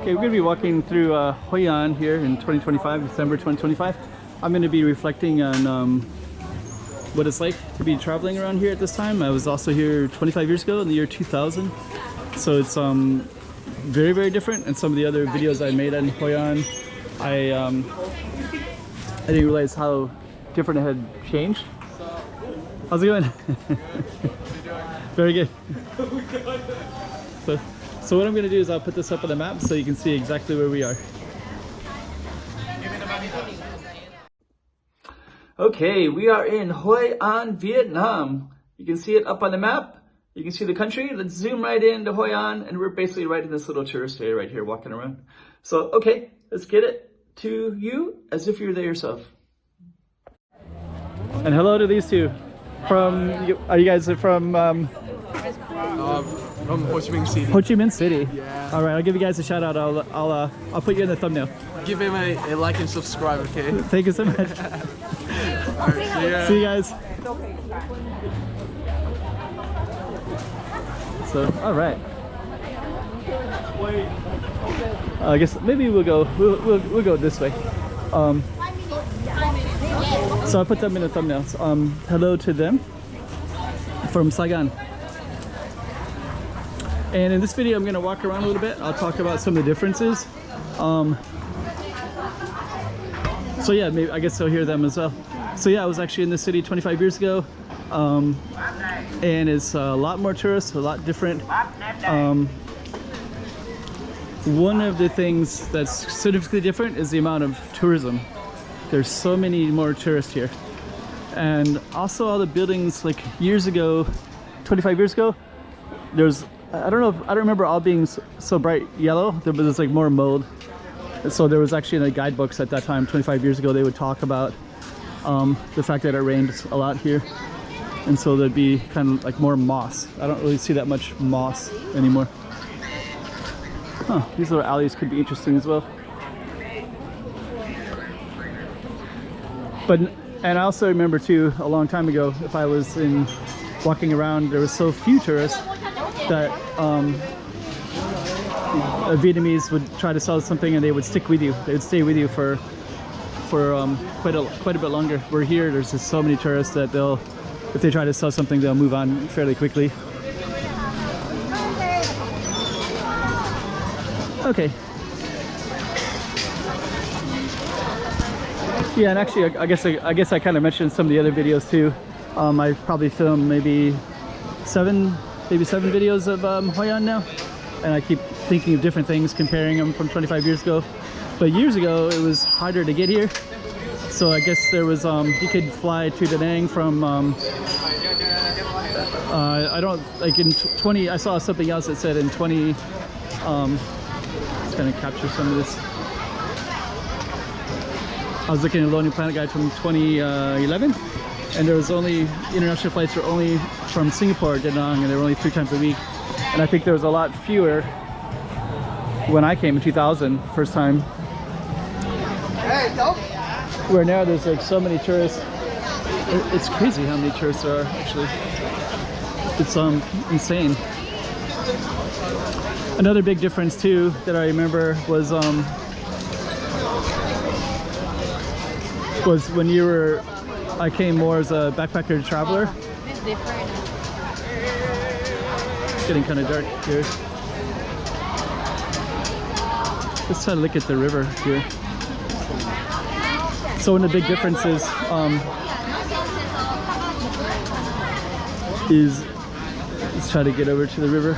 Okay, we're going to be walking through Hoi An here in 2025, December 2025. I'm going to be reflecting on what it's like to be traveling around here at this time. I was also here 25 years ago in the year 2000. So it's very, very different. And some of the other videos I made on Hoi An, I didn't realize how different it had changed. How's it going? Very good. So what I'm going to do is I'll put this up on the map so you can see exactly where we are. Okay, we are in Hoi An, Vietnam. You can see it up on the map. You can see the country. Let's zoom right into Hoi An, and we're basically right in this little tourist area right here walking around. So, okay, let's get it to you as if you're there yourself. And hello to these two. Are you guys from Ho Chi Minh City. Ho Chi Minh City. Yeah. All right, I'll give you guys a shout out. I'll put you in the thumbnail. Give him a like and subscribe, okay? Thank you so much. Alright, see ya. See you guys. So, all right. I guess maybe we'll go this way. So I put them in the thumbnails. Hello to them from Saigon. And in this video, I'm going to walk around a little bit. I'll talk about some of the differences. So yeah, maybe I guess I'll hear them as well. So yeah, I was actually in the city 25 years ago, and it's a lot more tourists, a lot different. One of the things that's significantly different is the amount of tourism. There's so many more tourists here, and also all the buildings. Like years ago, 25 years ago, there's I don't remember all being so bright yellow. There was like more mold. So there was actually in the guidebooks at that time, 25 years ago, they would talk about the fact that it rained a lot here. And so there'd be kind of like more moss. I don't really see that much moss anymore. Huh, these little alleys could be interesting as well. And I also remember too, a long time ago, if I was walking around, there was so few tourists that Vietnamese would try to sell something and they would stick with you. They would stay with you for quite a bit longer. We're here, there's just so many tourists that if they try to sell something, they'll move on fairly quickly. Okay. Yeah, and actually, I guess I kind of mentioned some of the other videos too. I probably filmed maybe seven videos of Hoi An now, and I keep thinking of different things, comparing them from 25 years ago. But years ago, it was harder to get here, so I guess there was you could fly to Da Nang from I don't like in 20. I saw something else that said in 20. It's gonna capture some of this. I was looking at Lonely Planet Guide from 2011. And there was only international flights were only from Singapore, Da Nang, and they were only 3 times a week. And I think there was a lot fewer when I came in 2000, first time. Where now there's like so many tourists. It's crazy how many tourists there are actually. It's insane. Another big difference too that I remember was when I came more as a backpacker traveler. It's different. It's getting kind of dark here. Let's try to look at the river here. So one of the big differences is, let's try to get over to the river.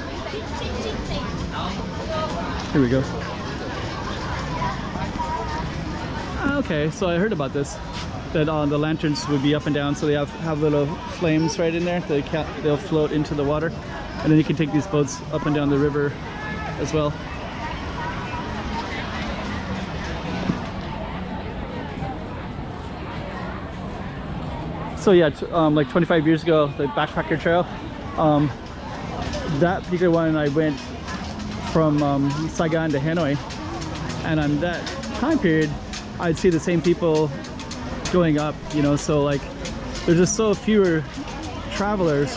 Here we go. Okay, so I heard about this. That the lanterns would be up and down, so they have little flames right in there. They'll float into the water, and then you can take these boats up and down the river as well. So yeah, like 25 years ago, the backpacker trail, that particular one I went from Saigon to Hanoi, and on that time period, I'd see the same people going up, you know, so like there's just so fewer travelers.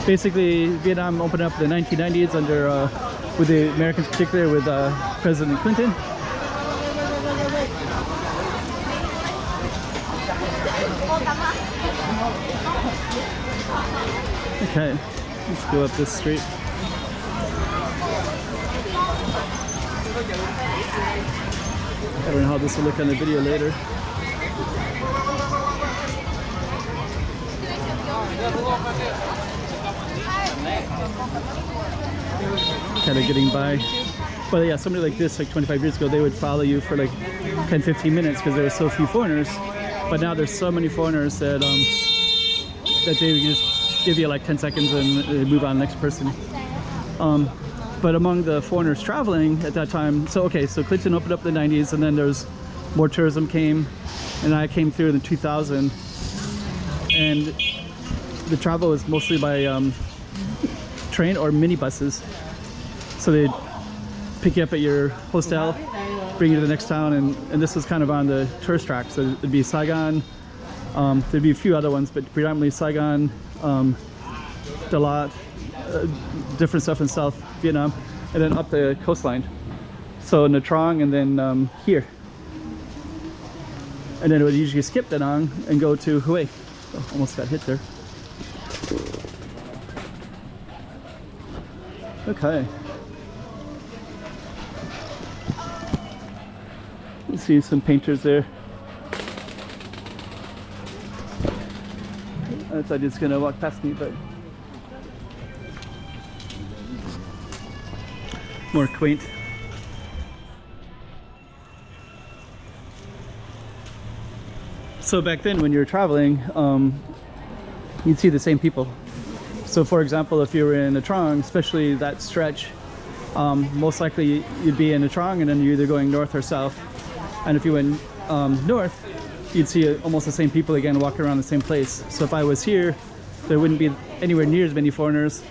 Basically, Vietnam opened up in the 1990s under with the Americans, particularly with President Clinton. Okay, let's go up this street. I don't know how this will look on the video later. Kind of getting by. But yeah, somebody like this, like 25 years ago, they would follow you for like 10-15 minutes because there were so few foreigners. But now there's so many foreigners that that they would just give you like 10 seconds and move on to the next person. But among the foreigners traveling at that time, so Clinton opened up in the 90s, and then there's more tourism came, and I came through in 2000, and the travel was mostly by train or minibuses. So they'd pick you up at your hostel, bring you to the next town, and this was kind of on the tourist track. So it'd be Saigon, there'd be a few other ones, but predominantly Saigon, Dalat, different stuff in South Vietnam, and then up the coastline. So Nha Trang, and then here. And then it would usually skip Da Nang and go to Hue. Oh, almost got hit there. Okay. You see some painters there. I thought he was gonna walk past me, but more quaint. So back then when you were traveling, you'd see the same people. So for example, if you were in Nha Trang, especially that stretch, most likely you'd be in Nha Trang and then you're either going north or south. And if you went north, you'd see almost the same people again walking around the same place. So if I was here, there wouldn't be anywhere near as many foreigners,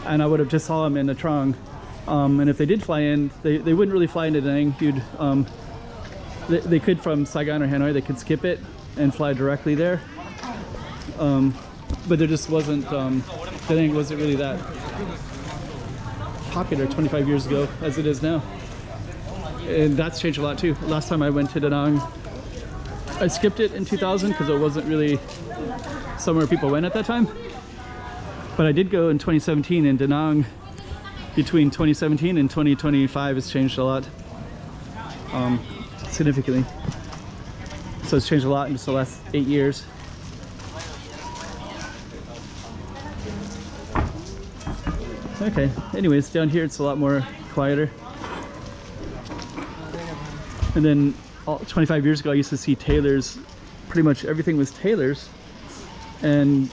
and I would have just saw them in Nha Trang. And if they did fly in, they wouldn't really fly into Da Nang. They could from Saigon or Hanoi, they could skip it and fly directly there. But there just wasn't, Da Nang wasn't really that popular 25 years ago as it is now. And that's changed a lot too. Last time I went to Da Nang, I skipped it in 2000 because it wasn't really somewhere people went at that time. But I did go in 2017, and Da Nang between 2017 and 2025 has changed a lot, significantly. So it's changed a lot in just the last 8 years. Okay, anyways, down here it's a lot more quieter. And then 25 years ago I used to see tailors. Pretty much everything was tailors. And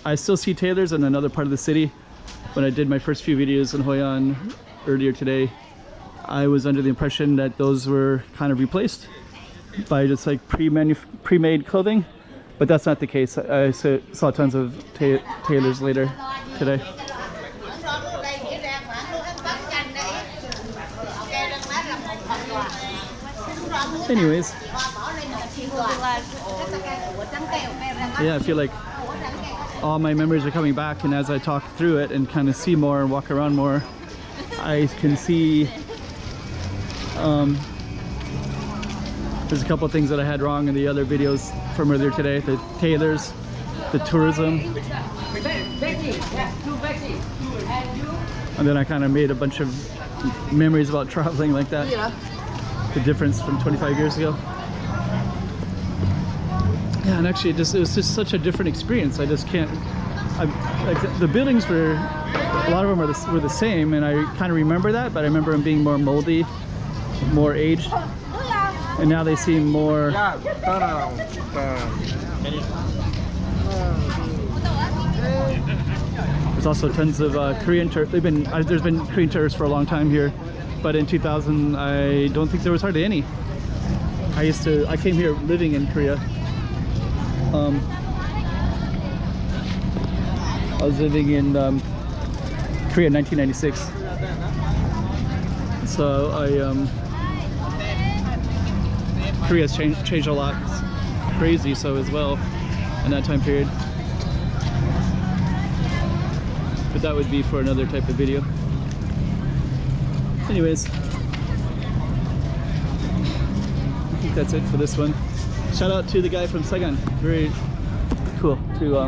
I still see tailors in another part of the city. When I did my first few videos in Hoi An earlier today, I was under the impression that those were kind of replaced by just like pre-made clothing, but that's not the case. I saw tons of tailors later today. Anyways, yeah, I feel like all my memories are coming back, and as I talk through it and kind of see more and walk around more, I can see there's a couple of things that I had wrong in the other videos from earlier today. The tailors, the tourism, and then I kind of made a bunch of memories about traveling like that. The difference from 25 years ago. Yeah, and actually it was just such a different experience. I just can't, like the buildings were, a lot of them were the same, and I kind of remember that, but I remember them being more moldy, more aged, and now they seem more there's also tons of Korean tourists. There's been Korean tourists for a long time here, but in 2000 I don't think there was hardly any. I came here living in Korea. I was living in Korea in 1996. So Korea's changed a lot. It's crazy so as well in that time period. But that would be for another type of video. Anyways, I think that's it for this one. Shout out to the guy from Saigon. Very cool to all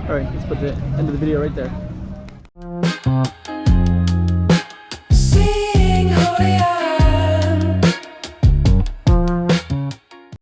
right, let's put the end of the video right there.